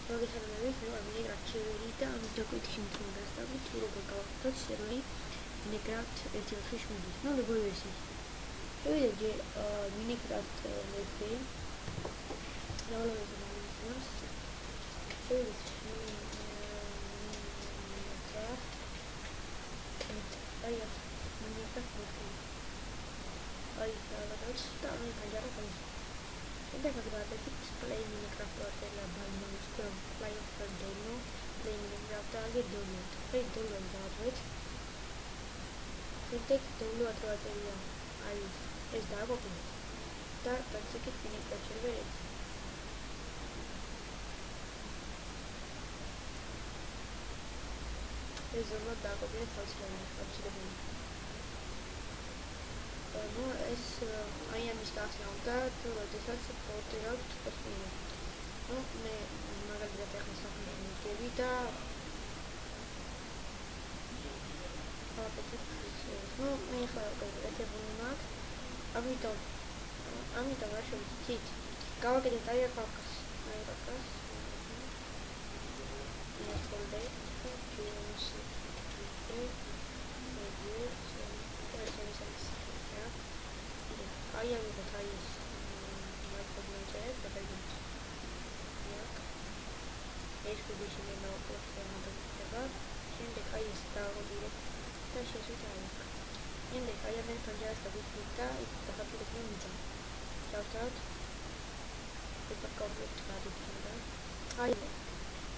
მოგესალმებით, მე ვარ მინეკრაფტ შევერი და ამ დაკვეთში მithom გასწავლით თუ როგორ გავაკეთოთ სერვერი მინეკრაფტ 1.7-ის. ნუ როგორ ვერსიის. შევიდეთ ჯერ მინეკრაფტ მეფე. დავალავებთ ამას. შევიდეთ მინეკრაფტ მეფე. აი დავადოთ და ამ განჯარა ხალხი. Dacă vreți play Minecraft ortaya balmamızda play of the demo play Minecraft alge download play download davət Fintech download ortaya ay es davaqin da tatsikit Minecraft server es download davaqin falsely ну es აიამის გახსნავდა თუ როდესაც პორტირებთ კოსმოსში. ну მე მაგალითად ახლა საფრთხე მიგები და ну მე ახლა ეთებული მაქვს. ამიტომ არ შევიცით. გავაკეთეთ აი ახალკას. I am the highest micrometer, but I don't work. Expedition in our post for another in the highest tower direct dashes it out. In the higher than Punjab, the Vita is the happy community. Shout out with the conflict party. I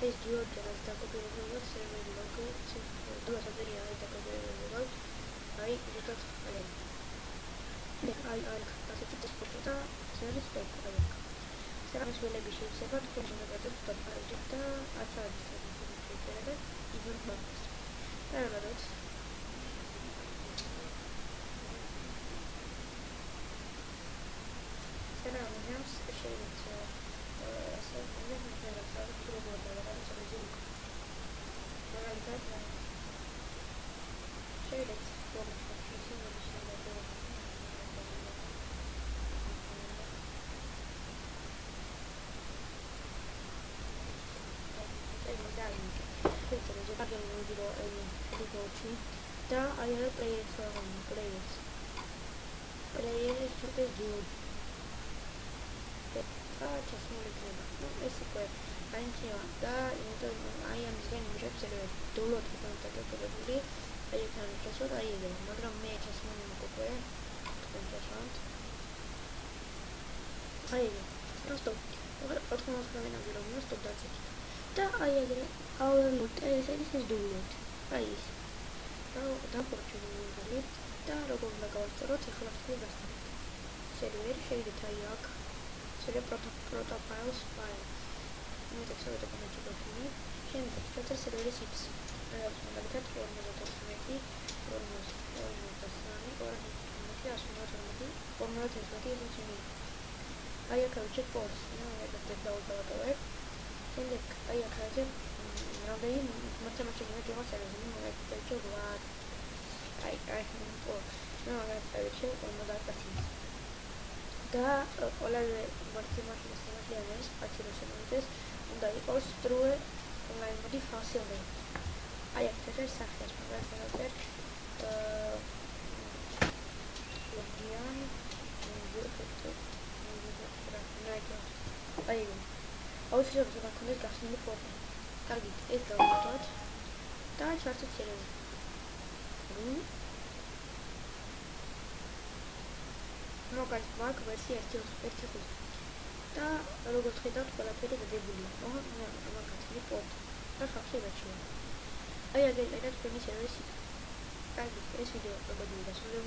is due to the copy of the server local to do a very high copy of the world. I get it again. I consider this photo service like I work. Service will be shared separate from the other stuff I did outside the service even months. There are others. There are names shared da I have players from players to the dude just more no basically I am going to server download capability I can just what I do მაგრამ მე just one მოგყვე აი stop ოთხმოს გამენაგირო stop that's it და აი ეგრე download ეს download აი ეს და პორტირებული და როგორ უნდა გავასწოროთ ახლა თქვენ გასწავლეთ. სერვერი შევიდეთ აი აქ server protocols file. მე ტექსტური დოკუმენტი გქონი. შემდეგ ჩაწერთ სერვერის IP. რაღაც მაგალითად 42 აი აქ ვიჩეთ პორტს. ნუ ეგრეთ დავდავატოვებ. შემდეგ აი აქ არის რამდენი მათემატიკა გემა სერვერი მომეწევ ვარ. I have no reference on the data. Da all the mathematics activities and the equals through online modi facile. I accept success for I also have to connect us in the photo. Target is the method. That was the challenge. Როგორც ვაკ ვერსია 1.1 და როგორც ხედავთ ყველაფერი დადებულია. მაგათი პორტი და ხალხი რაჩვენა. აი აგერეთ თქვენი სერვისი. კარგი, ეს ვიდეო როგორ გასულებული